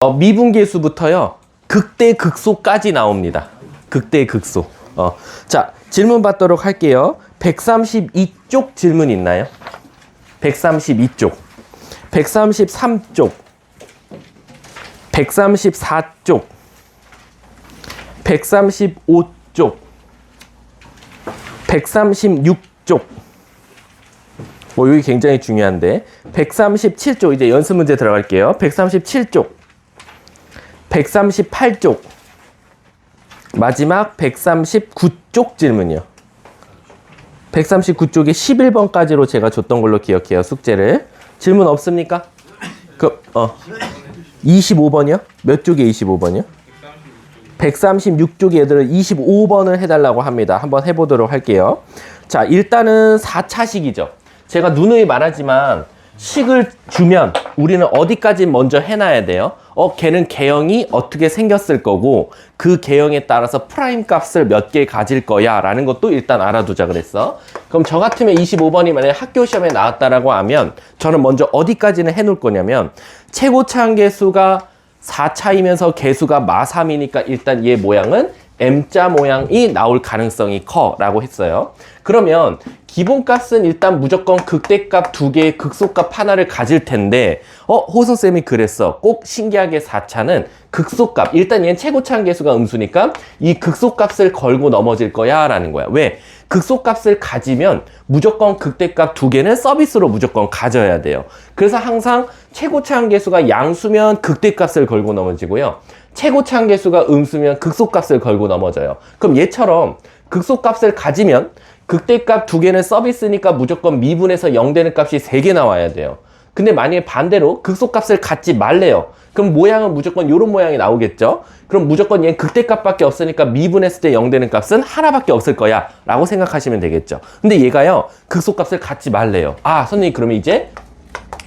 미분계수부터요 극대 극소까지 나옵니다. 극대 극소. 자, 질문 받도록 할게요. 132쪽 질문 있나요? 132쪽, 133쪽, 134쪽, 135쪽, 136쪽. 여기 굉장히 중요한데 137쪽 이제 연습 문제 들어갈게요. 137쪽, 138쪽, 마지막 139쪽 질문이요. 139쪽에 11번까지로 제가 줬던 걸로 기억해요. 숙제를. 질문 없습니까? 25번이요? 몇 쪽에 25번이요? 136쪽의 애들은 25번을 해달라고 합니다. 한번 해보도록 할게요. 자, 일단은 4차식이죠. 제가 누누이 말하지만 식을 주면 우리는 어디까지 먼저 해놔야 돼요? 걔는 개형이 어떻게 생겼을 거고 그 개형에 따라서 프라임 값을 몇 개 가질 거야 라는 것도 일단 알아두자 그랬어. 그럼 저 같으면 25번이 만약에 학교 시험에 나왔다라고 하면 저는 먼저 어디까지는 해놓을 거냐면 최고차항계수가 4차이면서 계수가 마3이니까 일단 얘 모양은 M자 모양이 나올 가능성이 커 라고 했어요. 그러면 기본값은 일단 무조건 극대값 2개의 극소값 하나를 가질 텐데 호서쌤이 그랬어. 꼭 신기하게 4차는 극소값, 일단 얘는 최고차항계수가 음수니까 이 극소값을 걸고 넘어질 거야 라는 거야. 왜? 극소값을 가지면 무조건 극대값 2개는 서비스로 무조건 가져야 돼요. 그래서 항상 최고차항계수가 양수면 극대값을 걸고 넘어지고요. 최고차항계수가 음수면 극소값을 걸고 넘어져요. 그럼 얘처럼 극소값을 가지면 극대값 2개는 서비스니까 무조건 미분에서 0 되는 값이 3개 나와야 돼요. 근데 만약에 반대로 극소값을 갖지 말래요. 그럼 모양은 무조건 이런 모양이 나오겠죠. 그럼 무조건 얘는 극대값밖에 없으니까 미분했을 때 0 되는 값은 하나밖에 없을 거야 라고 생각하시면 되겠죠. 근데 얘가요 극소값을 갖지 말래요. 선생님 그러면 이제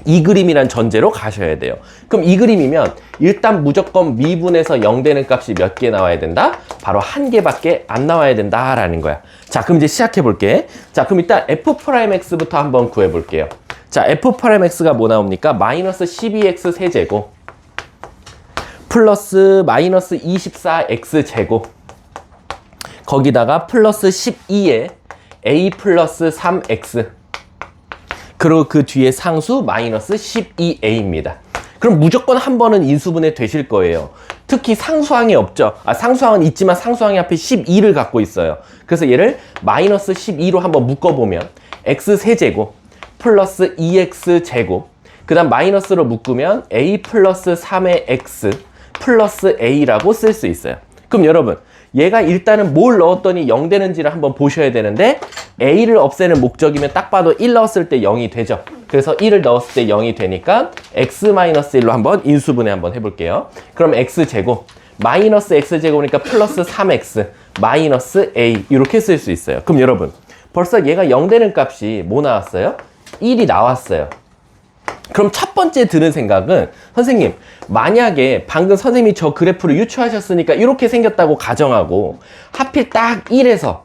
이 그림이란 전제로 가셔야 돼요. 그럼 이 그림이면 일단 무조건 미분에서 0 되는 값이 몇 개 나와야 된다? 바로 1개밖에 안 나와야 된다라는 거야. 자, 그럼 이제 시작해 볼게. 자, 그럼 일단 f'x부터 한번 구해 볼게요. 자, f'x가 뭐 나옵니까? 마이너스 12x 세제곱 플러스 마이너스 24x 제곱 거기다가 플러스 12에 a 플러스 3x 그리고 그 뒤에 상수 마이너스 12a입니다. 그럼 무조건 한 번은 인수분해 되실 거예요. 특히 상수항이 없죠. 상수항은 있지만 상수항이 앞에 12를 갖고 있어요. 그래서 얘를 마이너스 12로 한번 묶어보면 x 세제곱 플러스 2x 제곱 그 다음 마이너스로 묶으면 a 플러스 3의 x 플러스 a라고 쓸 수 있어요. 그럼 여러분 얘가 일단은 뭘 넣었더니 0 되는지를 한번 보셔야 되는데 a를 없애는 목적이면 딱 봐도 1 넣었을 때 0이 되죠. 그래서 1을 넣었을 때 0이 되니까 x-1로 한번 인수분해 한번 해볼게요. 그럼 x제곱 마이너스 x제곱이니까 플러스 3x 마이너스 a 이렇게 쓸 수 있어요. 그럼 여러분 벌써 얘가 0 되는 값이 뭐 나왔어요? 1이 나왔어요. 그럼 첫 번째 드는 생각은 선생님 만약에 방금 선생님이 저 그래프를 유추하셨으니까 이렇게 생겼다고 가정하고 하필 딱 1에서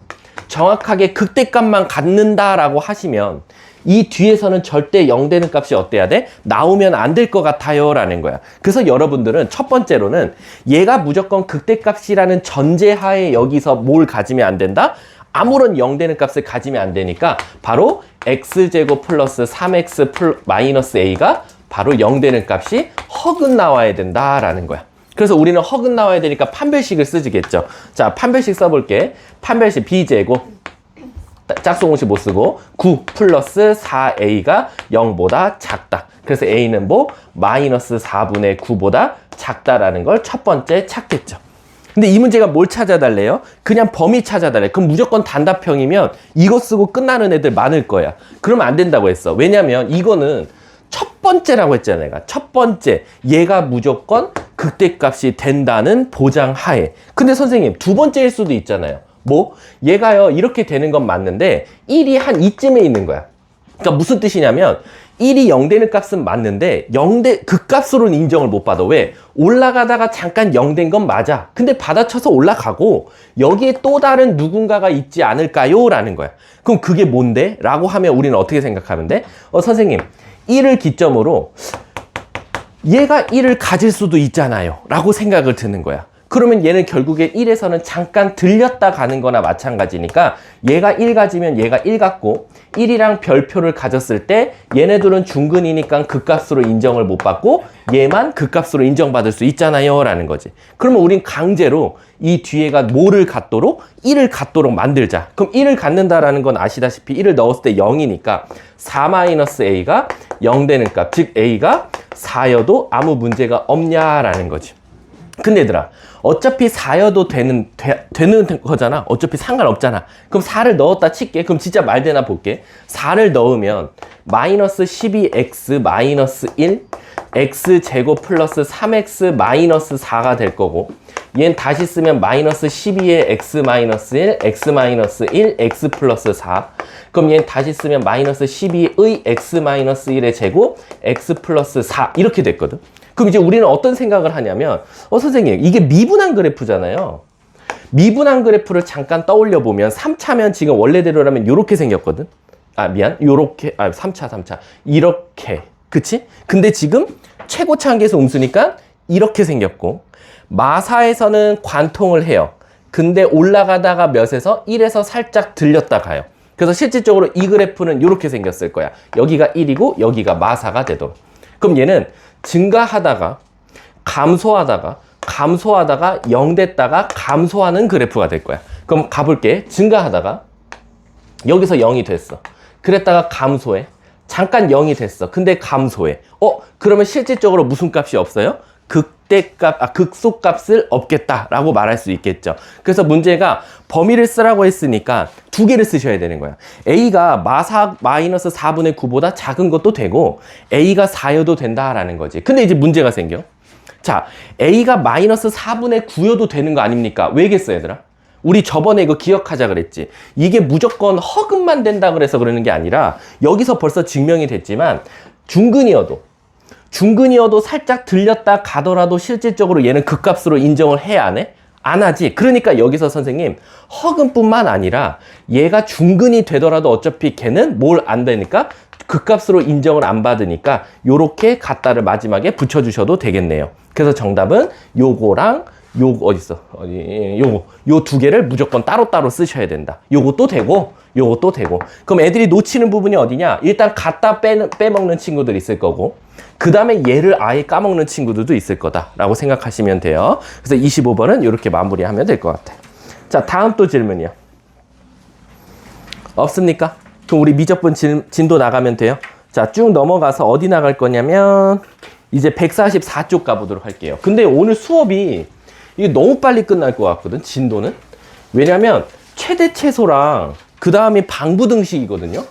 정확하게 극대값만 갖는다라고 하시면 이 뒤에서는 절대 0 되는 값이 어때야 돼? 나오면 안 될 것 같아요 라는 거야. 그래서 여러분들은 첫 번째로는 얘가 무조건 극대값이라는 전제하에 여기서 뭘 가지면 안 된다? 아무런 0 되는 값을 가지면 안 되니까 바로 x제곱 플러스 3x 마이너스 a가 바로 0 되는 값이 허근 나와야 된다라는 거야. 그래서 우리는 허근 나와야 되니까 판별식을 쓰지겠죠. 자, 판별식 써볼게. 판별식 b제곱 짝수공식 못 쓰고 9 플러스 4a가 0보다 작다. 그래서 a는 뭐? 마이너스 4분의 9보다 작다라는 걸 첫 번째 찾겠죠. 근데 이 문제가 뭘 찾아달래요? 그냥 범위 찾아달래. 그럼 무조건 단답형이면 이거 쓰고 끝나는 애들 많을 거야. 그러면 안 된다고 했어. 왜냐면 이거는 첫 번째라고 했잖아, 내가. 첫 번째. 얘가 무조건 극대값이 된다는 보장하에. 근데 선생님, 두 번째일 수도 있잖아요. 뭐? 얘가요, 이렇게 되는 건 맞는데 1이 한 이쯤에 있는 거야. 그러니까 무슨 뜻이냐면 1이 0 되는 값은 맞는데 그 값으로는 인정을 못 받아. 왜? 올라가다가 잠깐 0 된 건 맞아. 근데 받아쳐서 올라가고 여기에 또 다른 누군가가 있지 않을까요? 라는 거야. 그럼 그게 뭔데? 라고 하면 우리는 어떻게 생각하면 돼? 선생님 1을 기점으로 얘가 1을 가질 수도 있잖아요 라고 생각을 드는 거야. 그러면 얘는 결국에 1에서는 잠깐 들렸다 가는 거나 마찬가지니까 얘가 1 가지면 얘가 1 갖고 1이랑 별표를 가졌을 때 얘네들은 중근이니까 극값으로 인정을 못 받고 얘만 극값으로 인정받을 수 있잖아요 라는 거지. 그러면 우린 강제로 이 뒤에가 뭐를 갖도록 1을 갖도록 만들자. 그럼 1을 갖는다라는 건 아시다시피 1을 넣었을 때 0이니까 4-a가 0 되는 값, 즉 a가 4여도 아무 문제가 없냐라는 거지. 근데 얘들아, 어차피 4여도 되는 거잖아. 어차피 상관없잖아. 그럼 4를 넣었다 칠게. 그럼 진짜 말 되나 볼게. 4를 넣으면 마이너스 12x 마이너스 1 x제곱 플러스 3x 마이너스 4가 될 거고, 얘는 다시 쓰면 마이너스 12의 x 마이너스 1 x 마이너스 1 x 플러스 4. 그럼 얘는 다시 쓰면 마이너스 12의 x 마이너스 1의 제곱 x 플러스 4 이렇게 됐거든. 그럼 이제 우리는 어떤 생각을 하냐면, 선생님, 이게 미분한 그래프잖아요. 미분한 그래프를 잠깐 떠올려 보면 3차면 지금 원래대로라면 이렇게 생겼거든. 요렇게, 3차. 이렇게. 그치? 근데 지금 최고차 한계에서 음수니까 이렇게 생겼고, 마사에서는 관통을 해요. 근데 올라가다가 몇에서 1에서 살짝 들렸다 가요. 그래서 실질적으로 이 그래프는 이렇게 생겼을 거야. 여기가 1이고 여기가 마사가 되도록. 그럼 얘는 증가하다가 감소하다가 0 됐다가 감소하는 그래프가 될 거야. 그럼 가볼게. 증가하다가 여기서 0이 됐어. 그랬다가 감소해. 잠깐 0이 됐어. 근데 감소해. 그러면 실질적으로 무슨 값이 없어요? 극소값을 없겠다라고 말할 수 있겠죠. 그래서 문제가 범위를 쓰라고 했으니까 두 개를 쓰셔야 되는 거야. a가 마사 마이너스 4분의 9보다 작은 것도 되고 a가 4여도 된다라는 거지. 근데 이제 문제가 생겨. 자, a가 마이너스 4분의 9여도 되는 거 아닙니까? 왜겠어 얘들아? 우리 저번에 이거 기억하자 그랬지. 이게 무조건 허근만 된다 그래서 그러는 게 아니라 여기서 벌써 증명이 됐지만 중근이어도 살짝 들렸다 가더라도 실질적으로 얘는 극값으로 인정을 해야 안 해? 안 하지. 그러니까 여기서 선생님 허근뿐만 아니라 얘가 중근이 되더라도 어차피 걔는 뭘 안 되니까 극값으로 인정을 안 받으니까 요렇게 갖다를 마지막에 붙여주셔도 되겠네요. 그래서 정답은 요거랑 요거 어딨어? 요 두 개를 무조건 따로따로 쓰셔야 된다. 요것도 되고 요것도 되고. 그럼 애들이 놓치는 부분이 어디냐? 일단 갖다 빼먹는 친구들 있을 거고, 그 다음에 얘를 아예 까먹는 친구들도 있을 거다라고 생각하시면 돼요. 그래서 25번은 이렇게 마무리하면 될 것 같아요. 자, 다음 또 질문이요. 없습니까? 그럼 우리 미적분 진도 나가면 돼요. 자, 쭉 넘어가서 어디 나갈 거냐면 이제 144쪽 가보도록 할게요. 근데 오늘 수업이 이게 너무 빨리 끝날 것 같거든, 진도는. 왜냐면 최대 최소랑 그 다음에 방부등식이거든요.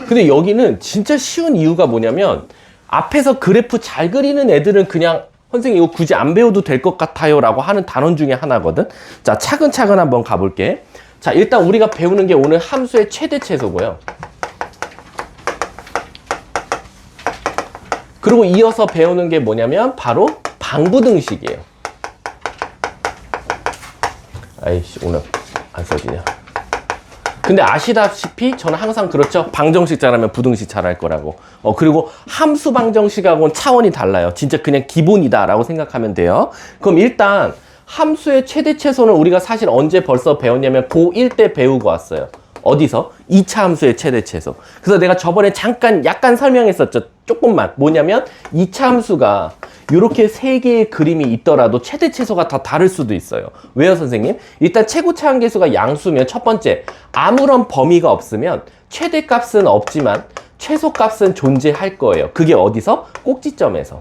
근데 여기는 진짜 쉬운 이유가 뭐냐면 앞에서 그래프 잘 그리는 애들은 그냥 선생님 이거 굳이 안 배워도 될 것 같아요 라고 하는 단원 중에 하나거든. 자, 차근차근 한번 가볼게. 자, 일단 우리가 배우는 게 오늘 함수의 최대 최소고요. 그리고 이어서 배우는 게 뭐냐면 바로 방부등식이에요. 아이씨, 오늘 안 써지냐. 근데 아시다시피 저는 항상 그렇죠. 방정식 잘하면 부등식 잘할 거라고. 그리고 함수 방정식하고는 차원이 달라요. 진짜 그냥 기본이다 라고 생각하면 돼요. 그럼 일단 함수의 최대 최소는 우리가 사실 언제 벌써 배웠냐면 고1 때 배우고 왔어요. 어디서? 2차 함수의 최대 최소. 그래서 내가 저번에 약간 설명했었죠. 조금만. 뭐냐면 2차 함수가 이렇게 세 개의 그림이 있더라도 최대 최소가 다 다를 수도 있어요. 왜요, 선생님? 일단 최고차 한계수가 양수면 첫 번째, 아무런 범위가 없으면 최대값은 없지만 최소값은 존재할 거예요. 그게 어디서? 꼭지점에서.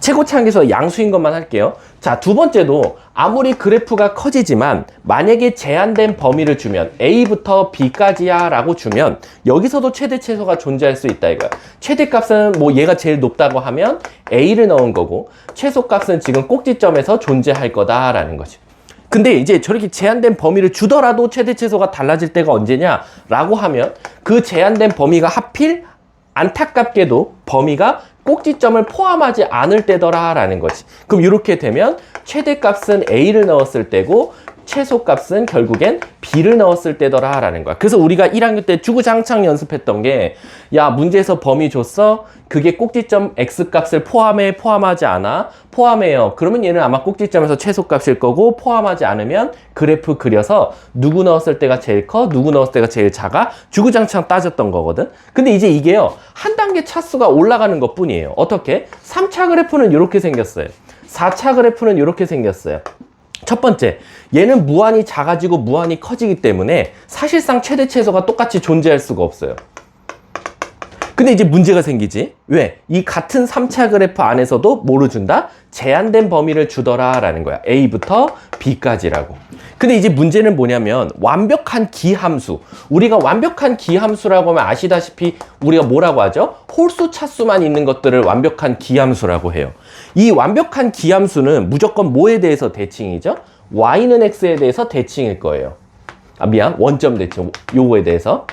최고차 한계수가 양수인 것만 할게요. 자, 두 번째도 아무리 그래프가 커지지만 만약에 제한된 범위를 주면 A부터 B까지야 라고 주면 여기서도 최대 최소가 존재할 수 있다 이거야. 최대값은 뭐 얘가 제일 높다고 하면 A를 넣은 거고 최소값은 지금 꼭지점에서 존재할 거다라는 거지. 근데 이제 저렇게 제한된 범위를 주더라도 최대 최소가 달라질 때가 언제냐 라고 하면 그 제한된 범위가 하필 안타깝게도 범위가 꼭지점을 포함하지 않을 때더라 라는 거지. 그럼 이렇게 되면 최대값은 A를 넣었을 때고 최소값은 결국엔 b를 넣었을 때더라 라는 거야. 그래서 우리가 1학년 때 주구장창 연습했던 게, 야, 문제에서 범위 줬어? 그게 꼭지점 x값을 포함해, 포함하지 않아? 포함해요. 그러면 얘는 아마 꼭지점에서 최소값일 거고, 포함하지 않으면 그래프 그려서 누구 넣었을 때가 제일 커? 누구 넣었을 때가 제일 작아? 주구장창 따졌던 거거든. 근데 이제 이게요, 한 단계 차수가 올라가는 것 뿐이에요. 어떻게? 3차 그래프는 이렇게 생겼어요. 4차 그래프는 이렇게 생겼어요. 첫 번째, 얘는 무한히 작아지고 무한히 커지기 때문에 사실상 최대 최소가 똑같이 존재할 수가 없어요. 근데 이제 문제가 생기지. 왜? 이 같은 3차 그래프 안에서도 뭐를 준다? 제한된 범위를 주더라 라는 거야. A부터 B까지라고. 근데 이제 문제는 뭐냐면 완벽한 기함수. 우리가 완벽한 기함수라고 하면 아시다시피 우리가 뭐라고 하죠? 홀수 차수만 있는 것들을 완벽한 기함수라고 해요. 이 완벽한 기함수는 무조건 뭐에 대해서 대칭이죠? y는 x에 대해서 대칭일 거예요. 아, 미안. 원점 대칭. 요거에 대해서.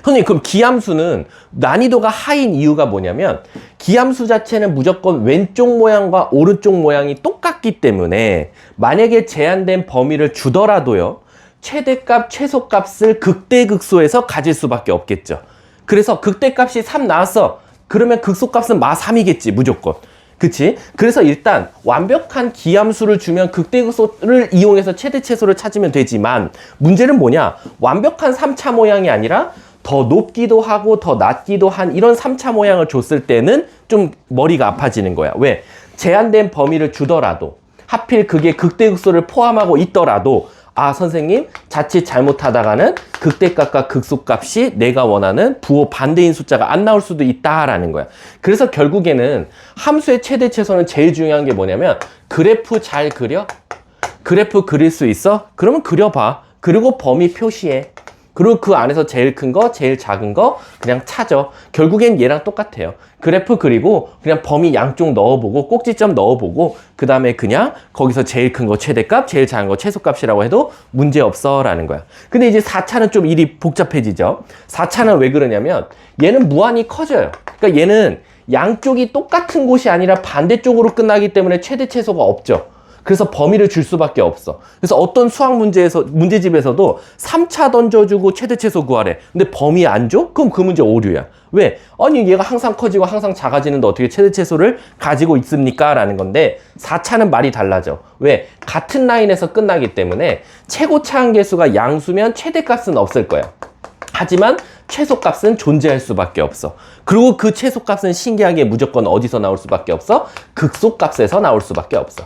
선생님, 그럼 기함수는 난이도가 하인 이유가 뭐냐면 기함수 자체는 무조건 왼쪽 모양과 오른쪽 모양이 똑같기 때문에 만약에 제한된 범위를 주더라도요, 최대값, 최소값을 극대극소에서 가질 수밖에 없겠죠. 그래서 극대값이 3 나왔어. 그러면 극소값은 마 3이겠지, 무조건. 그치? 그래서 일단 완벽한 기함수를 주면 극대극소를 이용해서 최대 최소를 찾으면 되지만 문제는 뭐냐? 완벽한 3차 모양이 아니라 더 높기도 하고 더 낮기도 한 이런 3차 모양을 줬을 때는 좀 머리가 아파지는 거야. 왜? 제한된 범위를 주더라도 하필 그게 극대극소를 포함하고 있더라도 아, 선생님 자칫 잘못하다가는 극대값과 극소값이 내가 원하는 부호 반대인 숫자가 안 나올 수도 있다라는 거야. 그래서 결국에는 함수의 최대 최소는 제일 중요한 게 뭐냐면 그래프 잘 그려? 그래프 그릴 수 있어? 그러면 그려봐. 그리고 범위 표시해. 그리고 그 안에서 제일 큰 거, 제일 작은 거 그냥 찾아. 결국엔 얘랑 똑같아요. 그래프 그리고 그냥 범위 양쪽 넣어보고 꼭지점 넣어보고 그 다음에 그냥 거기서 제일 큰 거 최대값, 제일 작은 거 최소값이라고 해도 문제없어 라는 거야. 근데 이제 4차는 좀 일이 복잡해지죠. 4차는 왜 그러냐면 얘는 무한히 커져요. 그러니까 얘는 양쪽이 똑같은 곳이 아니라 반대쪽으로 끝나기 때문에 최대 최소가 없죠. 그래서 범위를 줄 수밖에 없어. 그래서 어떤 수학 문제집에서도 3차 던져주고 최대 최소 구하래. 근데 범위 안 줘? 그럼 그 문제 오류야. 왜? 아니 얘가 항상 커지고 항상 작아지는데 어떻게 최대 최소를 가지고 있습니까? 라는 건데 4차는 말이 달라져. 왜? 같은 라인에서 끝나기 때문에 최고 차항계수가 양수면 최대값은 없을 거야. 하지만 최소값은 존재할 수밖에 없어. 그리고 그 최소값은 신기하게 무조건 어디서 나올 수밖에 없어? 극소값에서 나올 수밖에 없어.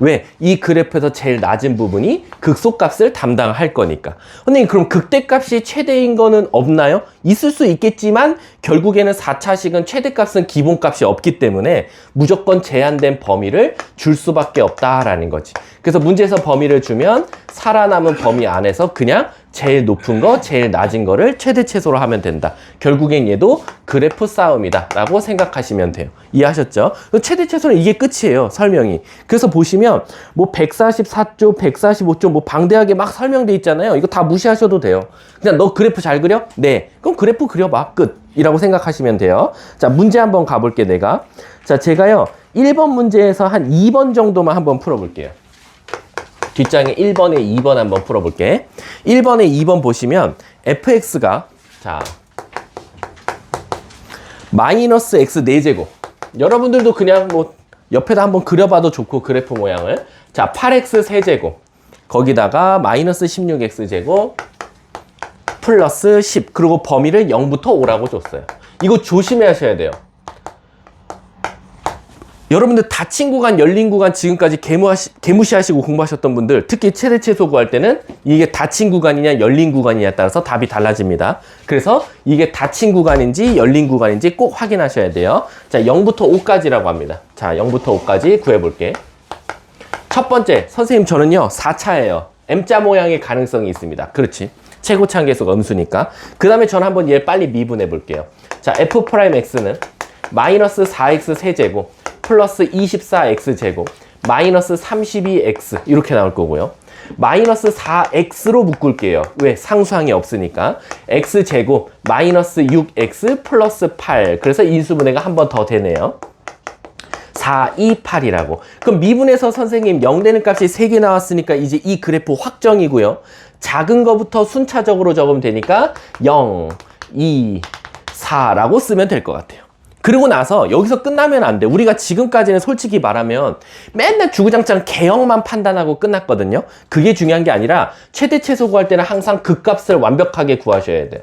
왜? 이 그래프에서 제일 낮은 부분이 극소값을 담당할 거니까. 선생님, 그럼 극대값이 최대인 거는 없나요? 있을 수 있겠지만 결국에는 4차식은 최대값은 기본값이 없기 때문에 무조건 제한된 범위를 줄 수밖에 없다라는 거지. 그래서 문제에서 범위를 주면 살아남은 범위 안에서 그냥 제일 높은 거, 제일 낮은 거를 최대 최소로 하면 된다. 결국엔 얘도 그래프 싸움이다 라고 생각하시면 돼요. 이해하셨죠? 최대 최소는 이게 끝이에요, 설명이. 그래서 보시면 뭐 144조, 145조 뭐 방대하게 막 설명돼 있잖아요. 이거 다 무시하셔도 돼요. 그냥 너 그래프 잘 그려? 네. 그럼 그래프 그려봐. 끝. 이라고 생각하시면 돼요. 자, 문제 한번 가볼게, 내가. 자, 제가요 1번 문제에서 한 2번 정도만 한번 풀어볼게요. 뒷장에 1번에 2번 한번 풀어볼게. 1번에 2번 보시면 fx가 자 마이너스 x 4제곱. 여러분들도 그냥 뭐 옆에다 한번 그려봐도 좋고 그래프 모양을. 자 8x 세제곱 거기다가 마이너스 16x 제곱 플러스 10 그리고 범위를 0부터 5라고 줬어요. 이거 조심하셔야 돼요. 여러분들 닫힌 구간, 열린 구간 지금까지 개무시하시고 공부하셨던 분들 특히 최대 최소 구할 때는 이게 닫힌 구간이냐 열린 구간이냐에 따라서 답이 달라집니다. 그래서 이게 닫힌 구간인지 열린 구간인지 꼭 확인하셔야 돼요. 자, 0부터 5까지라고 합니다. 자, 0부터 5까지 구해볼게. 첫 번째, 선생님 저는요 4차예요. M자 모양의 가능성이 있습니다. 그렇지. 최고차항 계수가 음수니까. 그 다음에 저는 한번 얘를 빨리 미분해 볼게요. 자, f'x는 마이너스 4x 세제곱 플러스 24x제곱 마이너스 32x 이렇게 나올 거고요. 마이너스 4x로 묶을게요. 왜? 상수항이 없으니까. x제곱 마이너스 6x 플러스 8 그래서 인수분해가 한 번 더 되네요. 4, 2, 8이라고. 그럼 미분에서 선생님 0 되는 값이 3개 나왔으니까 이제 이 그래프 확정이고요. 작은 거부터 순차적으로 적으면 되니까 0, 2, 4라고 쓰면 될 것 같아요. 그리고 나서 여기서 끝나면 안 돼. 우리가 지금까지는 솔직히 말하면 맨날 주구장창 개형만 판단하고 끝났거든요. 그게 중요한 게 아니라 최대 최소 구할 때는 항상 극값을 완벽하게 구하셔야 돼요.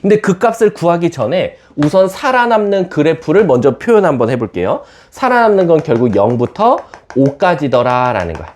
근데 극값을 구하기 전에 우선 살아남는 그래프를 먼저 표현 한번 해볼게요. 살아남는 건 결국 0부터 5까지더라 라는 거야.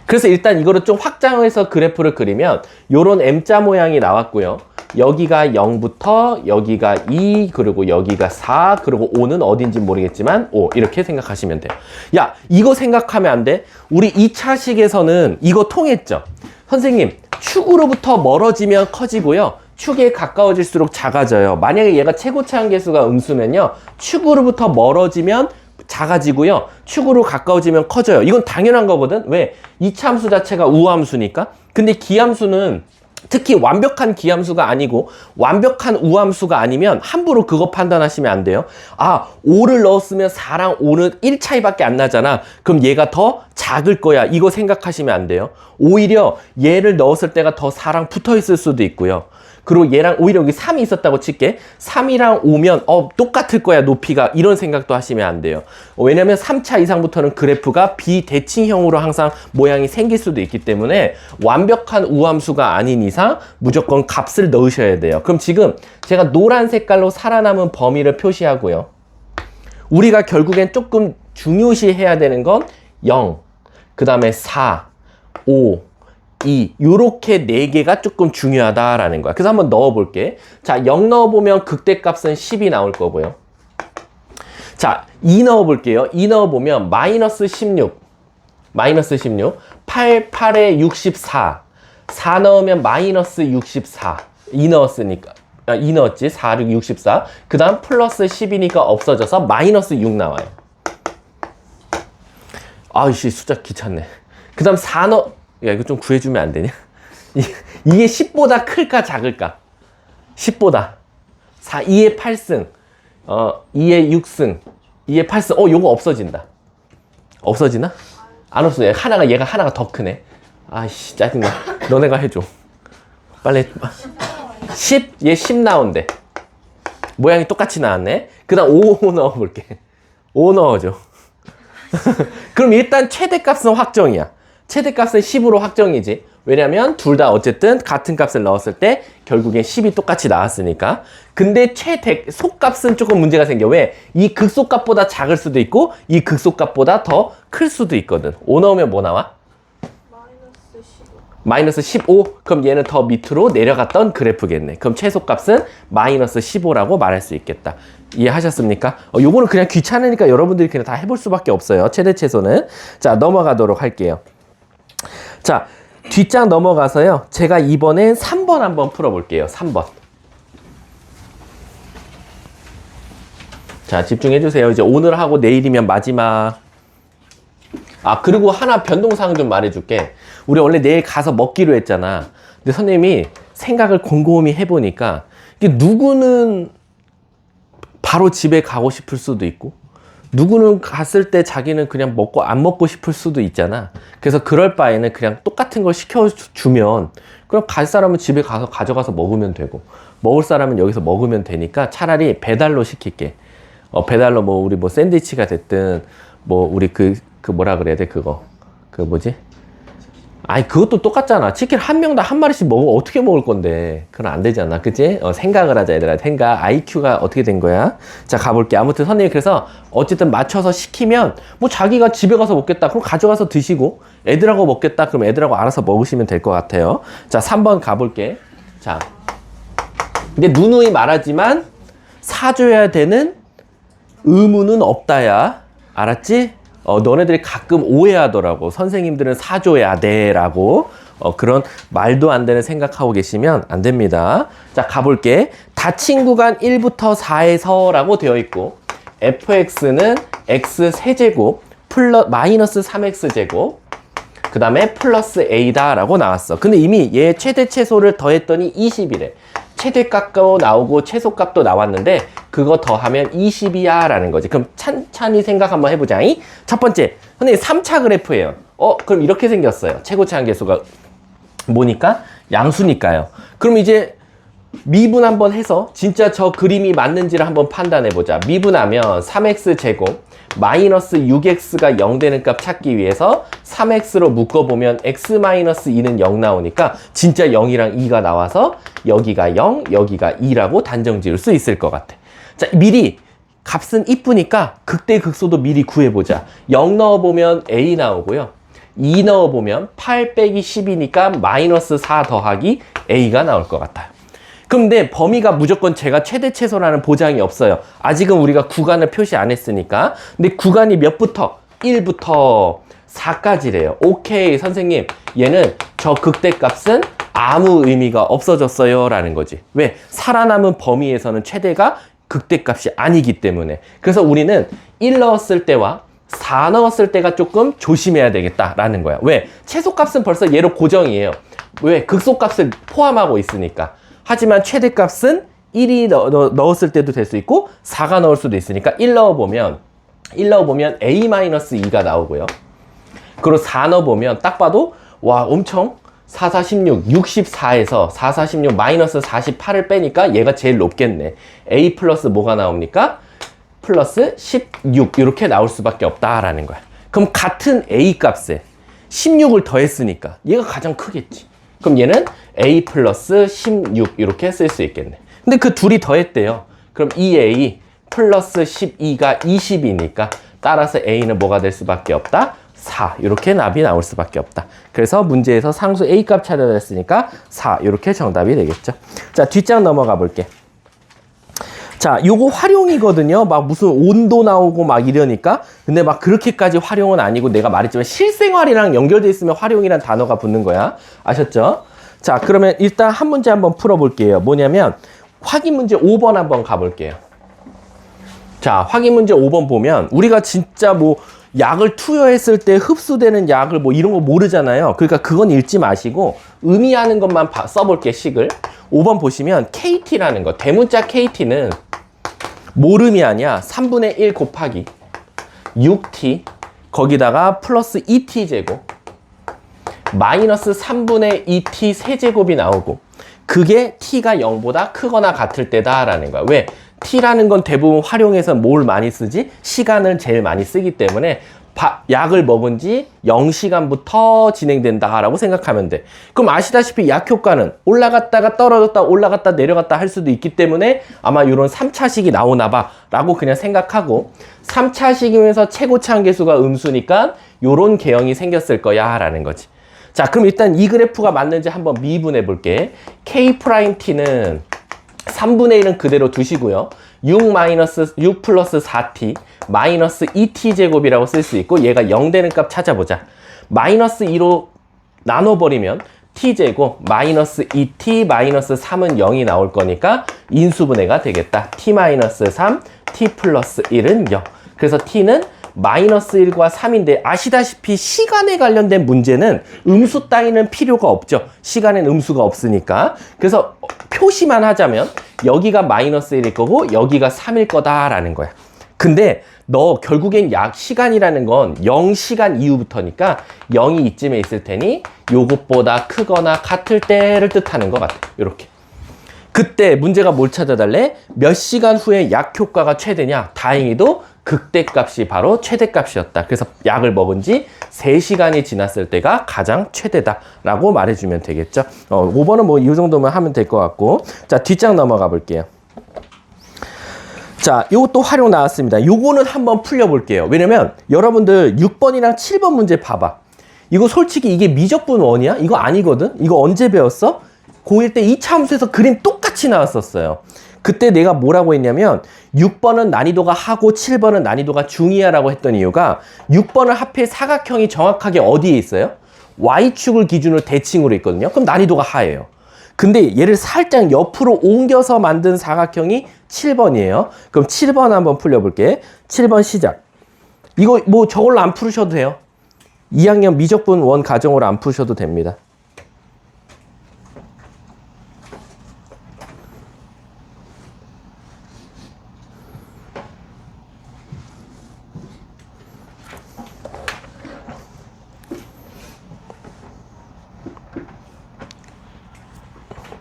그래서 일단 이거를 좀 확장해서 그래프를 그리면 요런 M자 모양이 나왔고요. 여기가 0부터 여기가 2 그리고 여기가 4 그리고 5는 어딘지 모르겠지만 5 이렇게 생각하시면 돼요. 야, 이거 생각하면 안 돼? 우리 2차식에서는 이거 통했죠? 선생님, 축으로부터 멀어지면 커지고요. 축에 가까워질수록 작아져요. 만약에 얘가 최고차 한계수가 음수면요. 축으로부터 멀어지면 작아지고요. 축으로 가까워지면 커져요. 이건 당연한 거거든. 왜? 이차함수 자체가 우함수니까. 근데 기함수는 특히 완벽한 기함수가 아니고 완벽한 우함수가 아니면 함부로 그거 판단하시면 안 돼요. 아, 5를 넣었으면 4랑 5는 1 차이밖에 안 나잖아. 그럼 얘가 더 작을 거야. 이거 생각하시면 안 돼요. 오히려 얘를 넣었을 때가 더 4랑 붙어 있을 수도 있고요. 그리고 얘랑 오히려 여기 3이 있었다고 칠게. 3이랑 5면 똑같을 거야 높이가. 이런 생각도 하시면 안 돼요. 왜냐면 3차 이상부터는 그래프가 비대칭형으로 항상 모양이 생길 수도 있기 때문에 완벽한 우함수가 아닌 이상 무조건 값을 넣으셔야 돼요. 그럼 지금 제가 노란 색깔로 살아남은 범위를 표시하고요. 우리가 결국엔 조금 중요시해야 되는 건 0, 그 다음에 4, 5, 2 요렇게 4개가 조금 중요하다라는 거야. 그래서 한번 넣어볼게. 자, 0 넣어보면 극대값은 10이 나올 거고요. 자, 2 넣어볼게요. 2 넣어보면 마이너스 16 8, 8에 64 4 넣으면 마이너스 64 2 넣었으니까 2 넣었지. 4, 6, 64 그 다음 플러스 10이니까 없어져서 마이너스 6 나와요. 아이씨 숫자 귀찮네. 그 다음 4 야, 이거 좀 구해주면 안 되냐? 이게 10보다 클까 작을까? 10보다. 2의 8승, 2의 6승, 2의 8승. 요거 없어진다. 없어지나? 안 없어져. 얘가 하나가 더 크네. 아이씨, 짜증나. 너네가 해줘. 빨리. 10? 얘 10 나온대. 모양이 똑같이 나왔네. 그 다음 5 넣어볼게. 5 넣어줘. 그럼 일단 최대값은 확정이야. 최대값은 10으로 확정이지. 왜냐면 둘 다 어쨌든 같은 값을 넣었을 때 결국엔 10이 똑같이 나왔으니까. 근데 속값은 조금 문제가 생겨. 왜? 이 극소값보다 작을 수도 있고 이 극소값보다 더 클 수도 있거든. 5 넣으면 뭐 나와? 마이너스 15. 그럼 얘는 더 밑으로 내려갔던 그래프겠네. 그럼 최소값은 마이너스 15라고 말할 수 있겠다. 이해하셨습니까? 요거는 그냥 귀찮으니까 여러분들이 그냥 다 해볼 수밖에 없어요. 최대 최소는. 자, 넘어가도록 할게요. 자, 뒷장 넘어가서요. 제가 이번엔 3번 한번 풀어볼게요. 3번. 자, 집중해주세요. 이제 오늘 하고 내일이면 마지막. 그리고 하나 변동사항 좀 말해줄게. 우리 원래 내일 가서 먹기로 했잖아. 근데 선생님이 생각을 곰곰이 해보니까 이게 누구는 바로 집에 가고 싶을 수도 있고 누구는 갔을 때 자기는 그냥 먹고 안 먹고 싶을 수도 있잖아. 그래서 그럴 바에는 그냥 똑같은 걸 시켜주면 그럼 갈 사람은 집에 가서 가져가서 먹으면 되고 먹을 사람은 여기서 먹으면 되니까 차라리 배달로 시킬게. 배달로 우리 샌드위치가 됐든 우리 뭐라 그래야 돼 그거 뭐지? 그것도 똑같잖아. 치킨 한 명당 한 마리씩 먹으면 어떻게 먹을 건데. 그건 안 되잖아. 그치? 생각을 하자, 얘들아. 생각. IQ가 어떻게 된 거야? 자, 가볼게. 아무튼 선생님이 그래서 어쨌든 맞춰서 시키면 자기가 집에 가서 먹겠다. 그럼 가져가서 드시고 애들하고 먹겠다. 그럼 애들하고 알아서 먹으시면 될 것 같아요. 자, 3번 가볼게. 자. 근데 누누이 말하지만 사줘야 되는 의무는 없다야. 알았지? 너네들이 가끔 오해하더라고. 선생님들은 사줘야 돼 라고. 그런 말도 안 되는 생각하고 계시면 안 됩니다. 자, 가볼게. 닫힌 구간 1부터 4에서 라고 되어 있고 fx는 x 세제곱 마이너스 3x제곱 그 다음에 플러스 a다 라고 나왔어. 근데 이미 얘 최대 최소를 더했더니 20이래. 최대값도 나오고 최소값도 나왔는데 그거 더하면 20이야 라는 거지. 그럼 찬찬히 생각 한번 해보자. 첫 번째, 선생님 3차 그래프예요. 그럼 이렇게 생겼어요. 최고치 한계수가 뭐니까? 양수니까요. 그럼 이제 미분 한번 해서 진짜 저 그림이 맞는지를 한번 판단해보자. 미분하면 3x제곱 마이너스 6x가 0 되는 값 찾기 위해서 3x로 묶어보면 x-2는 0 나오니까 진짜 0이랑 2가 나와서 여기가 0, 여기가 2라고 단정 지을 수 있을 것 같아. 자, 미리 값은 이쁘니까 극대극소도 미리 구해보자. 0 넣어보면 a 나오고요. 2 넣어보면 8 빼기 10이니까 마이너스 4 더하기 a가 나올 것 같아요. 근데 범위가 무조건 제가 최대 최소라는 보장이 없어요. 아직은 우리가 구간을 표시 안 했으니까. 근데 구간이 몇부터? 1부터 4까지래요. 오케이, 선생님. 얘는 저 극대값은 아무 의미가 없어졌어요 라는 거지. 왜? 살아남은 범위에서는 최대가 극대값이 아니기 때문에. 그래서 우리는 1 넣었을 때와 4 넣었을 때가 조금 조심해야 되겠다라는 거야. 왜? 최소값은 벌써 얘로 고정이에요. 왜? 극소값을 포함하고 있으니까. 하지만 최대값은 1이 넣었을 때도 될 수 있고 4가 넣을 수도 있으니까 1 넣어보면 a-2가 나오고요. 그리고 4 넣어보면 딱 봐도 와 엄청 4, 4, 16, 64에서 4, 4, 16 마이너스 48을 빼니까 얘가 제일 높겠네. a 플러스 뭐가 나옵니까? 플러스 16 이렇게 나올 수밖에 없다라는 거야. 그럼 같은 a 값에 16을 더했으니까 얘가 가장 크겠지. 그럼 얘는 a 플러스 16 이렇게 쓸 수 있겠네. 근데 그 둘이 더했대요. 그럼 2a 플러스 12가 20이니까 따라서 a는 뭐가 될 수밖에 없다? 4 이렇게 답이 나올 수밖에 없다. 그래서 문제에서 상수 a 값 찾아야 했으니까 4 이렇게 정답이 되겠죠. 자, 뒷장 넘어가 볼게. 자, 요거 활용이거든요. 막 무슨 온도 나오고 막 이러니까. 근데 막 그렇게까지 활용은 아니고 내가 말했지만 실생활이랑 연결돼 있으면 활용이란 단어가 붙는 거야. 아셨죠? 자, 그러면 일단 한 문제 한번 풀어볼게요. 뭐냐면 확인 문제 5번 한번 가볼게요. 자, 확인 문제 5번 보면 우리가 진짜 뭐 약을 투여했을 때 흡수되는 약을 뭐 이런 거 모르잖아요. 그러니까 그건 읽지 마시고 의미하는 것만 써볼게, 식을. 5번 보시면 KT라는 거, 대문자 KT는 모름이 아니야. 3분의 1 곱하기 6t 거기다가 플러스 2t 제곱 마이너스 3분의 2t 세제곱이 나오고 그게 t가 0보다 크거나 같을 때다라는 거야. 왜? t라는 건 대부분 활용해서 뭘 많이 쓰지? 시간을 제일 많이 쓰기 때문에 약을 먹은 지 0시간부터 진행된다라고 생각하면 돼. 그럼 아시다시피 약효과는 올라갔다가 떨어졌다 올라갔다 내려갔다 할 수도 있기 때문에 아마 이런 3차식이 나오나 봐 라고 그냥 생각하고 3차식이면서 최고치 한계수가 음수니까 이런 개형이 생겼을 거야 라는 거지. 자, 그럼 일단 이 그래프가 맞는지 한번 미분해 볼게. K'T는 3분의 1은 그대로 두시고요. 6 플러스 4t 마이너스 2t 제곱이라고 쓸 수 있고 얘가 0 되는 값 찾아보자. 마이너스 2로 나눠버리면 t 제곱 마이너스 2t 마이너스 3은 0이 나올 거니까 인수분해가 되겠다. t 마이너스 3 t 플러스 1은 0. 그래서 t는 마이너스 1과 3인데 아시다시피 시간에 관련된 문제는 음수 따위는 필요가 없죠. 시간엔 음수가 없으니까. 그래서 표시만 하자면 여기가 마이너스 1일 거고 여기가 3일 거다라는 거야. 근데 너 결국엔 약 시간이라는 건 0시간 이후부터니까 0이 이쯤에 있을 테니 요것보다 크거나 같을 때를 뜻하는 것 같아. 이렇게. 그때 문제가 뭘 찾아달래? 몇 시간 후에 약 효과가 최대냐? 다행히도 극대값이 바로 최대값이었다. 그래서 약을 먹은 지 3시간이 지났을 때가 가장 최대다라고 말해주면 되겠죠. 5번은 뭐 이 정도만 하면 될 것 같고. 자, 뒷장 넘어가 볼게요. 자, 요것도 활용 나왔습니다. 요거는 한번 풀려볼게요. 왜냐면 여러분들 6번이랑 7번 문제 봐봐. 이거 솔직히 이게 미적분 원이야? 이거 아니거든? 이거 언제 배웠어? 고1 때 2차 함수에서 그림 똑같이 나왔었어요. 그때 내가 뭐라고 했냐면 6번은 난이도가 하고 7번은 난이도가 중이야 라고 했던 이유가 6번은 하필 사각형이 정확하게 어디에 있어요? Y축을 기준으로 대칭으로 있거든요. 그럼 난이도가 하예요. 근데 얘를 살짝 옆으로 옮겨서 만든 사각형이 7번이에요. 그럼 7번 한번 풀려볼게. 7번 시작. 이거 뭐 저걸로 안 풀으셔도 돼요. 2학년 미적분 원 가정으로 안 푸셔도 됩니다.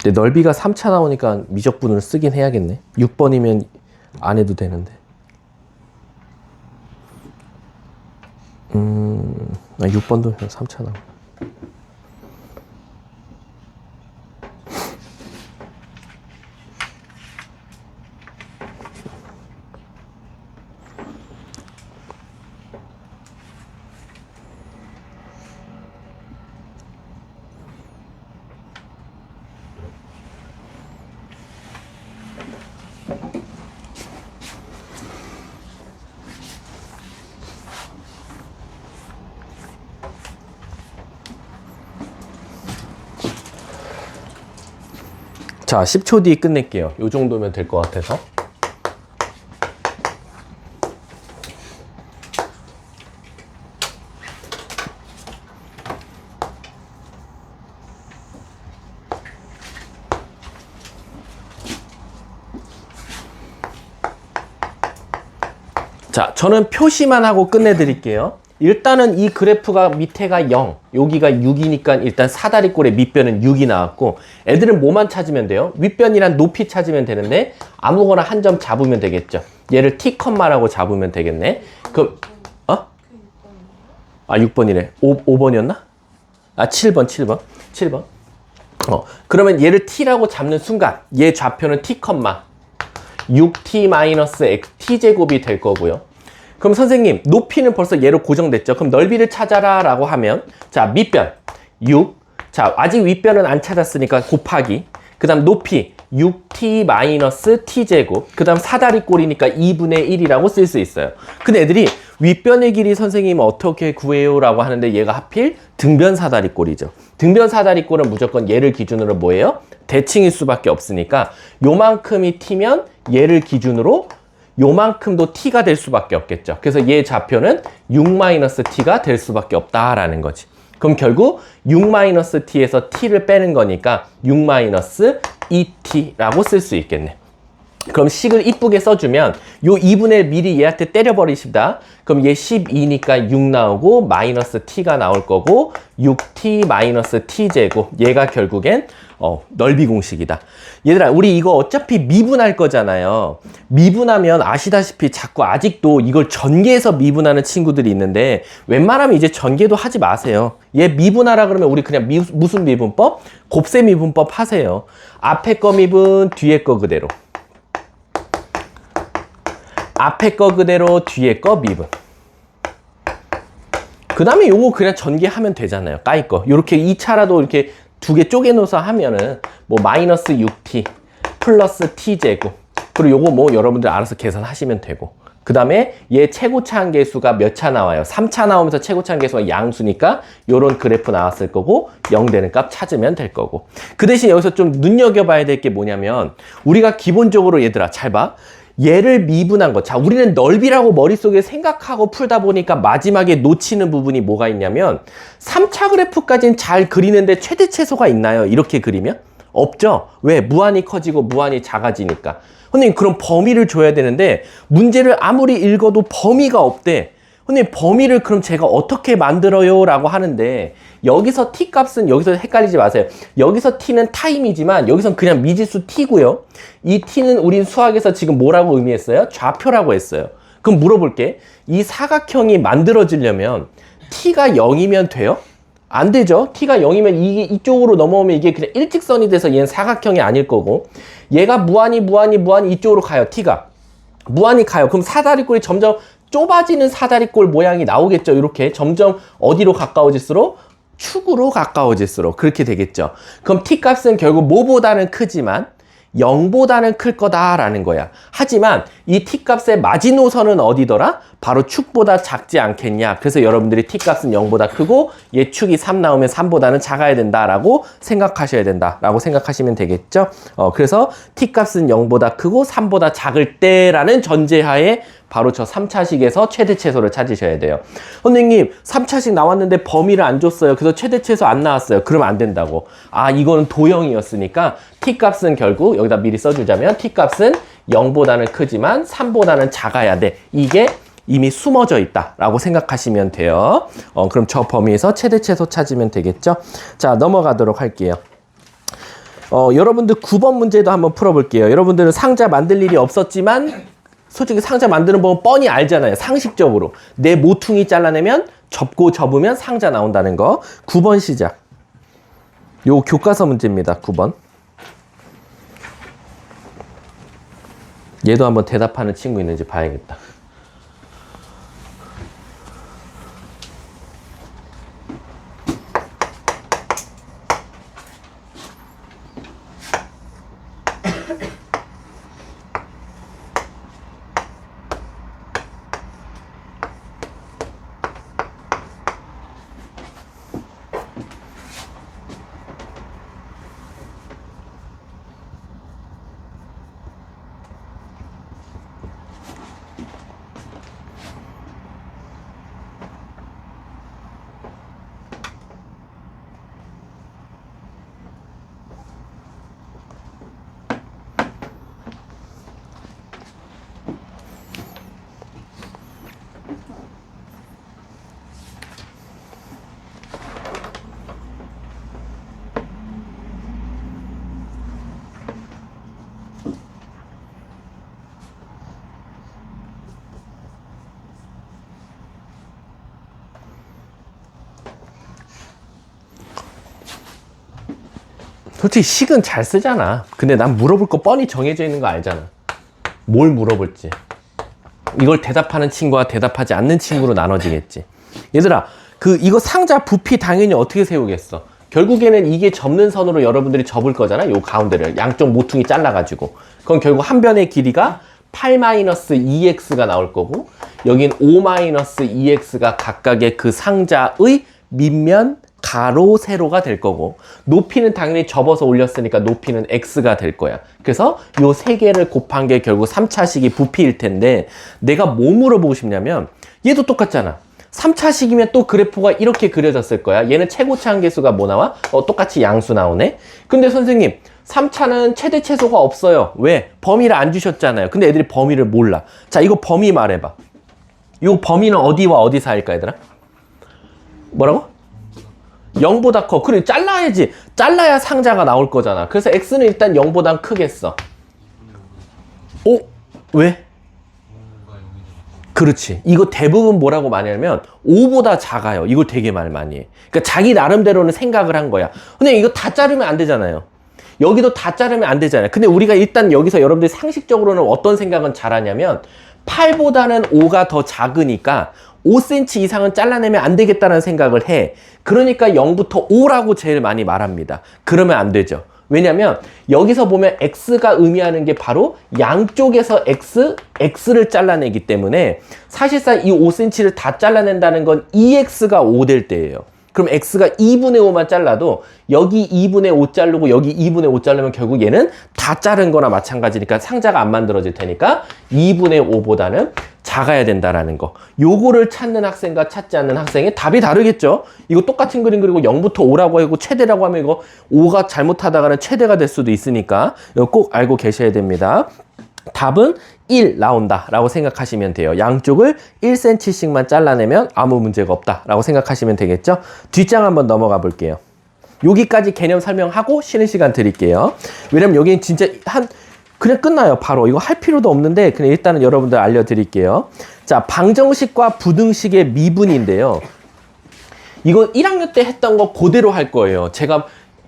근데 넓이가 3차 나오니까 미적분으로 쓰긴 해야겠네. 6번이면 안 해도 되는데. 6번도 3차 나오. 자, 10초 뒤에 끝낼게요. 요 정도면 될 것 같아서. 자, 저는 표시만 하고 끝내드릴게요. 일단은 이 그래프가 밑에가 0, 여기가 6이니까 일단 사다리꼴의 밑변은 6이 나왔고, 애들은 뭐만 찾으면 돼요? 윗변이란 높이 찾으면 되는데 아무거나 한 점 잡으면 되겠죠. 얘를 t, 라고 잡으면 되겠네. 그럼 아 6번이래. 5번이었나? 7번. 그러면 얘를 t라고 잡는 순간 얘 좌표는 t, 6t-x t제곱이 될 거고요. 그럼 선생님, 높이는 벌써 얘로 고정됐죠? 그럼 넓이를 찾아라 라고 하면, 자, 밑변 6. 자, 아직 윗변은 안 찾았으니까 곱하기. 그 다음 높이 6t-t제곱. 그 다음 사다리꼴이니까 2분의 1이라고 쓸 수 있어요. 근데 애들이 윗변의 길이 선생님 어떻게 구해요? 라고 하는데 얘가 하필 등변 사다리꼴이죠. 등변 사다리꼴은 무조건 얘를 기준으로 뭐예요? 대칭일 수밖에 없으니까 요만큼이 t면 얘를 기준으로 요만큼도 t가 될 수밖에 없겠죠. 그래서 얘 좌표는 6-t가 될 수밖에 없다라는 거지. 그럼 결국 6-t에서 t를 빼는 거니까 6-2t라고 쓸 수 있겠네. 그럼 식을 이쁘게 써주면 요 2분의 미리 얘한테 때려버리십니다. 그럼 얘 12니까 6 나오고 마이너스 t가 나올 거고 6t t제곱. 얘가 결국엔 넓이 공식이다. 얘들아, 우리 이거 어차피 미분할 거잖아요. 미분하면 아시다시피 자꾸 아직도 이걸 전개해서 미분하는 친구들이 있는데 웬만하면 이제 전개도 하지 마세요. 얘 미분하라 그러면 우리 그냥 무슨 미분법? 곱셈 미분법 하세요. 앞에 거 미분, 뒤에 거 그대로. 앞에 거 그대로, 뒤에 거 미분. 그 다음에 요거 그냥 전개하면 되잖아요. 까이 거. 요렇게 2차라도 이렇게 두 개 쪼개놓아서 하면은 뭐 마이너스 6t 플러스 t제곱. 그리고 요거 뭐 여러분들 알아서 계산하시면 되고. 그 다음에 얘 최고차 한계수가 몇 차 나와요? 3차 나오면서 최고차 한계수가 양수니까 요런 그래프 나왔을 거고 0 되는 값 찾으면 될 거고. 그 대신 여기서 좀 눈여겨봐야 될 게 뭐냐면 우리가 기본적으로 얘들아 잘 봐. 얘를 미분한 거. 자, 우리는 넓이라고 머릿속에 생각하고 풀다 보니까 마지막에 놓치는 부분이 뭐가 있냐면 3차 그래프까지는 잘 그리는데 최대 최소가 있나요? 이렇게 그리면? 없죠. 왜? 무한히 커지고 무한히 작아지니까. 선생님, 그럼 범위를 줘야 되는데 문제를 아무리 읽어도 범위가 없대. 선생님, 범위를 그럼 제가 어떻게 만들어요? 라고 하는데 여기서 t 값은 여기서 헷갈리지 마세요. 여기서 t는 타임이지만 여기선 그냥 미지수 t고요. 이 t는 우린 수학에서 지금 뭐라고 의미했어요? 좌표라고 했어요. 그럼 물어볼게. 이 사각형이 만들어지려면 t가 0이면 돼요? 안 되죠. t가 0이면 이게 이쪽으로 넘어오면 이게 그냥 일직선이 돼서 얘는 사각형이 아닐 거고, 얘가 무한히 이쪽으로 가요. t가 무한히 가요. 그럼 사다리꼴이 점점 좁아지는 사다리꼴 모양이 나오겠죠. 이렇게 점점 어디로 가까워질수록? 축으로 가까워질수록 그렇게 되겠죠. 그럼 t 값은 결국 뭐보다는 크지만 0보다는 클 거다라는 거야. 하지만 이 t 값의 마지노선은 어디더라? 바로 축보다 작지 않겠냐. 그래서 여러분들이 t 값은 0보다 크고 얘 축이 3 나오면 3보다는 작아야 된다라고 생각하셔야 된다라고 생각하시면 되겠죠. 그래서 t 값은 0보다 크고 3보다 작을 때라는 전제하에 바로 저 3차식에서 최대 최소를 찾으셔야 돼요. 선생님, 3차식 나왔는데 범위를 안 줬어요. 그래서 최대 최소 안 나왔어요. 그러면 안 된다고. 아, 이거는 도형이었으니까 t 값은 결국 여기다 미리 써주자면 t 값은 0보다는 크지만 3보다는 작아야 돼. 이게 이미 숨어져 있다라고 생각하시면 돼요. 그럼 저 범위에서 최대 최소 찾으면 되겠죠. 자, 넘어가도록 할게요. 여러분들 9번 문제도 한번 풀어볼게요. 여러분들은 상자 만들 일이 없었지만 솔직히 상자 만드는 법은 뻔히 알잖아요. 상식적으로. 내 모퉁이 잘라내면 접고 접으면 상자 나온다는 거. 9번 시작. 요 교과서 문제입니다. 9번. 얘도 한번 대답하는 친구 있는지 봐야겠다. 솔직히 식은 잘 쓰잖아. 근데 난 물어볼 거 뻔히 정해져 있는 거 알잖아. 뭘 물어볼지. 이걸 대답하는 친구와 대답하지 않는 친구로 나눠지겠지. 얘들아, 이거 상자 부피 당연히 어떻게 세우겠어? 결국에는 이게 접는 선으로 여러분들이 접을 거잖아. 요 가운데를 양쪽 모퉁이 잘라가지고. 그럼 결국 한 변의 길이가 8-2x가 나올 거고, 여긴 5-2x가 각각의 그 상자의 밑면 가로, 세로가 될 거고, 높이는 당연히 접어서 올렸으니까 높이는 x가 될 거야. 그래서 요 세 개를 곱한 게 결국 3차식이 부피일 텐데, 내가 뭐 물어보고 싶냐면, 얘도 똑같잖아. 3차식이면 또 그래프가 이렇게 그려졌을 거야. 얘는 최고차 한계수가 뭐 나와? 똑같이 양수 나오네. 근데 선생님, 3차는 최대 최소가 없어요. 왜? 범위를 안 주셨잖아요. 근데 애들이 범위를 몰라. 자, 이거 범위 말해봐. 요 범위는 어디와 어디 사이일까, 얘들아? 뭐라고? 0보다 커. 그래, 잘라야지. 잘라야 상자가 나올 거잖아. 그래서 x는 일단 0보단 크겠어. 오? 왜? 그렇지. 이거 대부분 뭐라고 많이 하면 5보다 작아요. 이걸 되게 말 많이 해. 그러니까 자기 나름대로는 생각을 한 거야. 근데 이거 다 자르면 안 되잖아요. 여기도 다 자르면 안 되잖아요. 근데 우리가 일단 여기서 여러분들이 상식적으로는 어떤 생각은 잘하냐면 8보다는 5가 더 작으니까 5cm 이상은 잘라내면 안 되겠다는 생각을 해. 그러니까 0부터 5라고 제일 많이 말합니다. 그러면 안 되죠. 왜냐면 여기서 보면 x가 의미하는 게 바로 양쪽에서 x를 잘라내기 때문에 사실상 이 5cm를 다 잘라낸다는 건 2x가 5 될 때예요. 그럼 x가 2분의 5만 잘라도 여기 2분의 5 자르고 여기 2분의 5 자르면 결국 얘는 다 자른 거나 마찬가지니까 상자가 안 만들어질 테니까 2분의 5보다는 작아야 된다라는 거. 요거를 찾는 학생과 찾지 않는 학생의 답이 다르겠죠. 이거 똑같은 그림 그리고 0부터 5라고 하고 최대라고 하면 이거 5가 잘못하다가는 최대가 될 수도 있으니까 이거 꼭 알고 계셔야 됩니다. 답은 1 나온다 라고 생각하시면 돼요. 양쪽을 1cm씩만 잘라내면 아무 문제가 없다 라고 생각하시면 되겠죠. 뒷장 한번 넘어가 볼게요. 여기까지 개념 설명하고 쉬는 시간 드릴게요. 왜냐면 여기는 진짜 그냥 끝나요. 바로 이거 할 필요도 없는데 그냥 일단은 여러분들 알려드릴게요. 자, 방정식과 부등식의 미분인데요. 이거 1학년 때 했던 거 그대로 할 거예요. 제가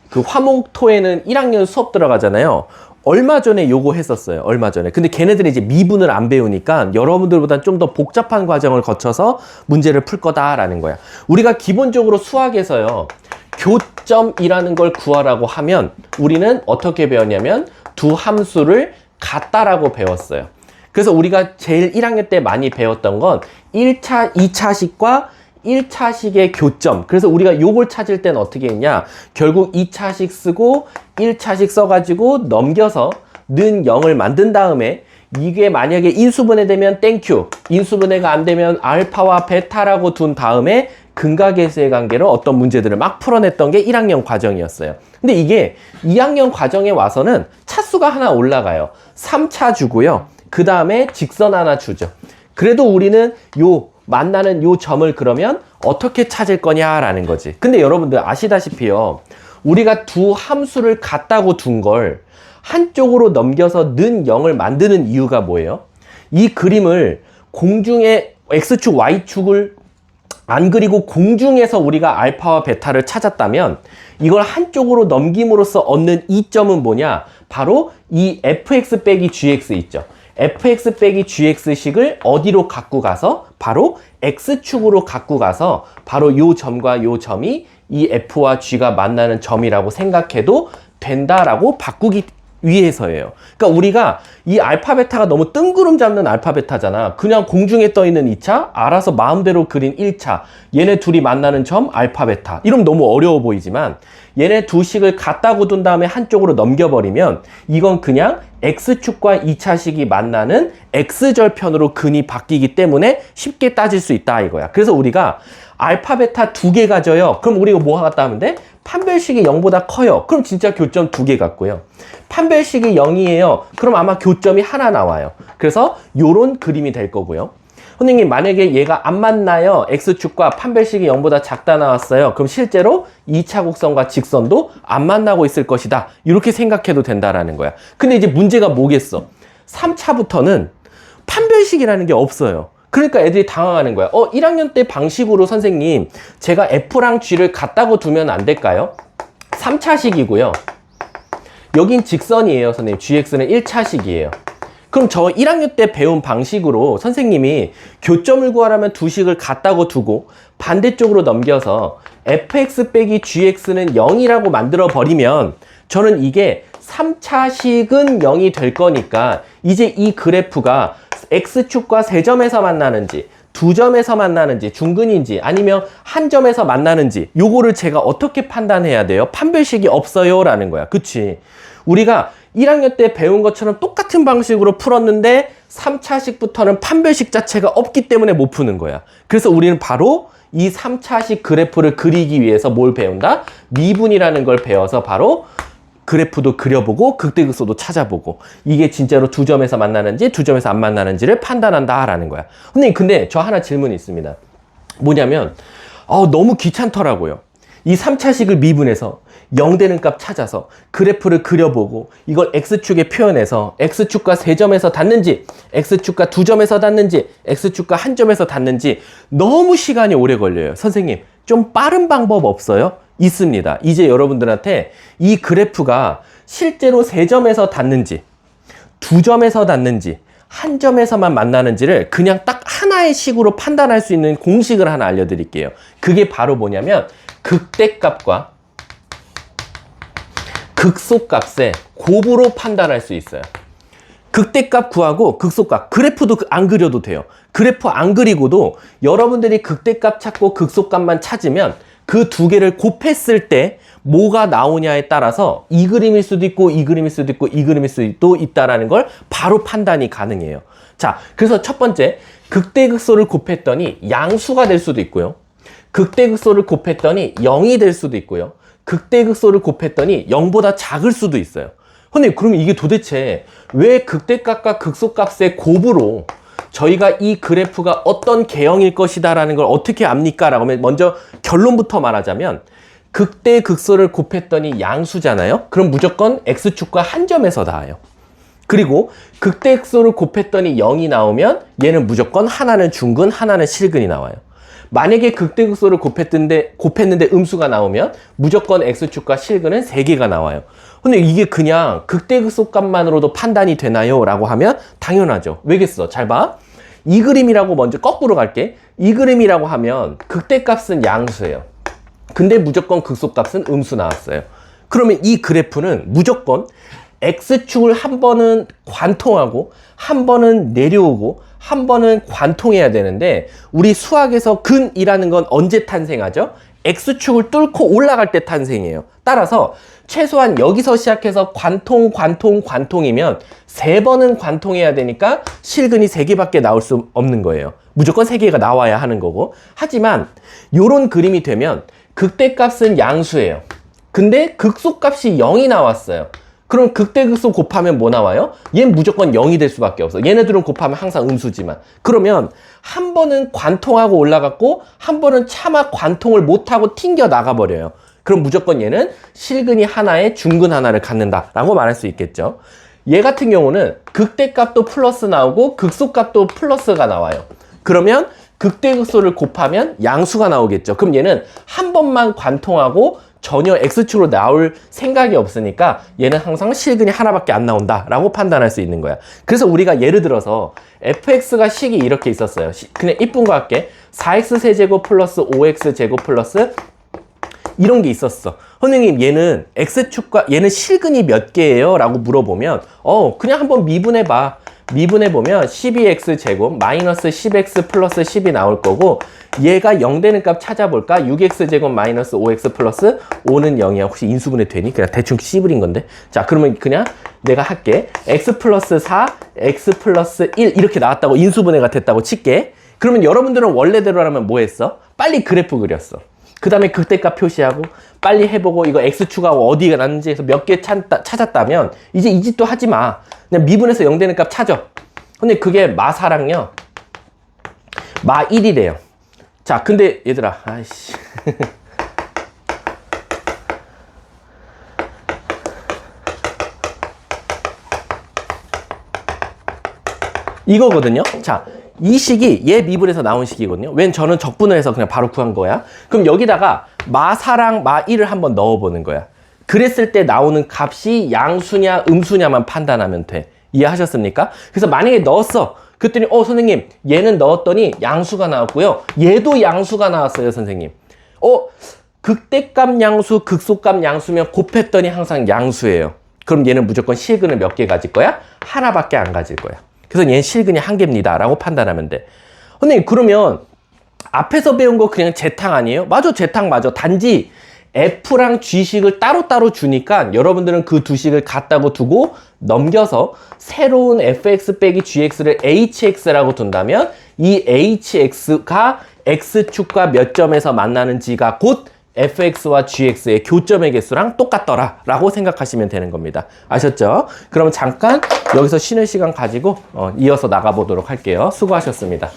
그 화목토에는 1학년 수업 들어가잖아요. 얼마 전에 요거 했었어요. 얼마 전에. 근데 걔네들이 이제 미분을 안 배우니까 여러분들보다 좀 더 복잡한 과정을 거쳐서 문제를 풀 거다라는 거야. 우리가 기본적으로 수학에서요. 교점이라는 걸 구하라고 하면 우리는 어떻게 배웠냐면 두 함수를 같다라고 배웠어요. 그래서 우리가 제일 1학년 때 많이 배웠던 건 1차, 2차식과 1차식의 교점. 그래서 우리가 요걸 찾을 땐 어떻게 했냐. 결국 2차식 쓰고 1차식 써가지고 넘겨서 는 0을 만든 다음에 이게 만약에 인수분해되면 땡큐. 인수분해가 안 되면 알파와 베타라고 둔 다음에 근각계수의 관계로 어떤 문제들을 막 풀어냈던 게 1학년 과정이었어요. 근데 이게 2학년 과정에 와서는 차수가 하나 올라가요. 3차 주고요. 그 다음에 직선 하나 주죠. 그래도 우리는 만나는 요 점을 그러면 어떻게 찾을 거냐라는 거지. 근데 여러분들 아시다시피요. 우리가 두 함수를 같다고 둔 걸 한쪽으로 넘겨서 는 0을 만드는 이유가 뭐예요? 이 그림을 공중에 X축, Y축을 안 그리고 공중에서 우리가 알파와 베타를 찾았다면 이걸 한쪽으로 넘김으로써 얻는 이점은 뭐냐? 바로 이 fx 빼기 gx 있죠. fx 빼기 gx식을 어디로 갖고 가서 바로 x축으로 갖고 가서 바로 요 점과 요 점이 이 f와 g가 만나는 점이라고 생각해도 된다라고 바꾸기 위해서예요. 그러니까 우리가 이 알파 베타가 너무 뜬구름 잡는 알파 베타잖아. 그냥 공중에 떠 있는 2차, 알아서 마음대로 그린 1차, 얘네 둘이 만나는 점 알파 베타. 이러면 너무 어려워 보이지만 얘네 두 식을 같다고 둔 다음에 한쪽으로 넘겨버리면 이건 그냥 x축과 2차식이 만나는 x절편으로 근이 바뀌기 때문에 쉽게 따질 수 있다 이거야. 그래서 우리가 알파 베타 두 개 가져요. 그럼 우리가 뭐 갖다 하면 돼? 판별식이 0보다 커요. 그럼 진짜 교점 두 개 같고요. 판별식이 0이에요. 그럼 아마 교점이 하나 나와요. 그래서 요런 그림이 될 거고요. 선생님 만약에 얘가 안 만나요. x축과 판별식이 0보다 작다 나왔어요. 그럼 실제로 2차 곡선과 직선도 안 만나고 있을 것이다. 이렇게 생각해도 된다라는 거야. 근데 이제 문제가 뭐겠어? 3차부터는 판별식이라는 게 없어요. 그러니까 애들이 당황하는 거야. 1학년 때 방식으로 선생님 제가 F랑 G를 같다고 두면 안 될까요? 3차식이고요. 여긴 직선이에요. 선생님 GX는 1차식이에요. 그럼 저 1학년 때 배운 방식으로 선생님이 교점을 구하려면 두 식을 같다고 두고 반대쪽으로 넘겨서 fx 빼기 gx는 0이라고 만들어 버리면 저는 이게 3차식은 0이 될 거니까 이제 이 그래프가 x축과 세 점에서 만나는지 두 점에서 만나는지 중근인지 아니면 한 점에서 만나는지 요거를 제가 어떻게 판단해야 돼요? 판별식이 없어요 라는 거야. 그치? 우리가 1학년 때 배운 것처럼 똑같은 방식으로 풀었는데 3차식부터는 판별식 자체가 없기 때문에 못 푸는 거야. 그래서 우리는 바로 이 3차식 그래프를 그리기 위해서 뭘 배운다? 미분이라는 걸 배워서 바로 그래프도 그려보고 극대극소도 찾아보고 이게 진짜로 두 점에서 만나는지 두 점에서 안 만나는지를 판단한다 라는 거야. 선생님 근데 저 하나 질문이 있습니다. 뭐냐면 너무 귀찮더라고요. 이 3차식을 미분해서 0 되는 값 찾아서 그래프를 그려보고 이걸 x축에 표현해서 x축과 세 점에서 닿는지 x축과 두 점에서 닿는지 x축과 한 점에서 닿는지 너무 시간이 오래 걸려요. 선생님 좀 빠른 방법 없어요? 있습니다. 이제 여러분들한테 이 그래프가 실제로 세 점에서 닿는지 두 점에서 닿는지 한 점에서만 만나는지를 그냥 딱 하나의 식으로 판단할 수 있는 공식을 하나 알려드릴게요. 그게 바로 뭐냐면 극대값과 극소값의 곱으로 판단할 수 있어요. 극대값 구하고 극소값 그래프도 안 그려도 돼요. 그래프 안 그리고도 여러분들이 극대값 찾고 극소값만 찾으면 그 두 개를 곱했을 때 뭐가 나오냐에 따라서 이 그림일 수도 있고 이 그림일 수도 있고 이 그림일 수도 있다라는 걸 바로 판단이 가능해요. 자, 그래서 첫 번째 극대극소를 곱했더니 양수가 될 수도 있고요. 극대극소를 곱했더니 0이 될 수도 있고요. 극대극소를 곱했더니 0보다 작을 수도 있어요. 근데 그러면 이게 도대체 왜 극대값과 극소값의 곱으로 저희가 이 그래프가 어떤 개형일 것이다 라는 걸 어떻게 압니까? 라고 하면 먼저 결론부터 말하자면 극대극소를 곱했더니 양수잖아요. 그럼 무조건 x축과 한 점에서 닿아요. 그리고 극대극소를 곱했더니 0이 나오면 얘는 무조건 하나는 중근, 하나는 실근이 나와요. 만약에 극대극소를 곱했는데 음수가 나오면 무조건 x축과 실근은 3개가 나와요. 근데 이게 그냥 극대극소 값만으로도 판단이 되나요? 라고 하면 당연하죠. 왜겠어? 잘 봐. 이 그림이라고 먼저 거꾸로 갈게. 이 그림이라고 하면 극대값은 양수예요. 근데 무조건 극소값은 음수 나왔어요. 그러면 이 그래프는 무조건 x축을 한 번은 관통하고 한 번은 내려오고 한 번은 관통해야 되는데 우리 수학에서 근이라는 건 언제 탄생하죠? x축을 뚫고 올라갈 때 탄생해요. 따라서 최소한 여기서 시작해서 관통이면 3번은 관통해야 되니까 실근이 3개밖에 나올 수 없는 거예요. 무조건 3개가 나와야 하는 거고. 하지만 요런 그림이 되면 극대값은 양수예요. 근데 극소값이 0이 나왔어요. 그럼 극대극소 곱하면 뭐 나와요? 얘는 무조건 0이 될 수밖에 없어. 얘네들은 곱하면 항상 음수지만. 그러면 한 번은 관통하고 올라갔고 한 번은 차마 관통을 못하고 튕겨 나가버려요. 그럼 무조건 얘는 실근이 하나에 중근 하나를 갖는다라고 말할 수 있겠죠. 얘 같은 경우는 극대값도 플러스 나오고 극소값도 플러스가 나와요. 그러면 극대극소를 곱하면 양수가 나오겠죠. 그럼 얘는 한 번만 관통하고 전혀 X축으로 나올 생각이 없으니까 얘는 항상 실근이 하나밖에 안 나온다 라고 판단할 수 있는 거야. 그래서 우리가 예를 들어서 fx가 식이 이렇게 있었어요. 그냥 이쁜 거 할게. 4x 세제곱 플러스 5x 제곱 플러스 이런 게 있었어. 선생님 얘는 X축과 얘는 실근이 몇 개예요? 라고 물어보면 그냥 한번 미분해봐. 미분해보면 12x 제곱 마이너스 10x 플러스 10이 나올 거고 얘가 0 되는 값 찾아볼까? 6x 제곱 마이너스 5x 플러스 5는 0이야. 혹시 인수분해 되니? 그냥 대충 씨부린 건데. 자, 그러면 그냥 내가 할게. x 플러스 4, x 플러스 1 이렇게 나왔다고 인수분해가 됐다고 칠게. 그러면 여러분들은 원래대로라면 뭐 했어? 빨리 그래프 그렸어. 그 다음에 극대값 표시하고 빨리 해보고 이거 x축하고 어디가 났는지 해서 몇 개 찾았다면 이제 이 짓도 하지 마. 그냥 미분해서 0 되는 값 찾아. 근데 그게 마4랑요 마1이래요. 자, 근데 얘들아, 아이씨. 이거거든요. 자, 이 식이 얘 미분에서 나온 식이거든요. 웬 저는 적분을 해서 그냥 바로 구한 거야. 그럼 여기다가 마4랑 마1을 한번 넣어보는 거야. 그랬을 때 나오는 값이 양수냐 음수냐만 판단하면 돼. 이해하셨습니까? 그래서 만약에 넣었어. 그랬더니 선생님 얘는 넣었더니 양수가 나왔고요. 얘도 양수가 나왔어요, 선생님. 극대값 양수, 극소값 양수면 곱했더니 항상 양수예요. 그럼 얘는 무조건 실근을 몇 개 가질 거야? 하나밖에 안 가질 거야. 그래서 얘는 실근이 한 개입니다 라고 판단하면 돼. 선생님 그러면 앞에서 배운 거 그냥 재탕 아니에요? 맞아, 재탕 맞아. 단지 F랑 G식을 따로따로 주니까 여러분들은 그 두 식을 같다고 두고 넘겨서 새로운 fx 빼기 gx를 hx라고 둔다면 이 hx가 x축과 몇 점에서 만나는지가 곧 fx와 gx의 교점의 개수랑 똑같더라 라고 생각하시면 되는 겁니다. 아셨죠? 그럼 잠깐 여기서 쉬는 시간 가지고 이어서 나가보도록 할게요. 수고하셨습니다.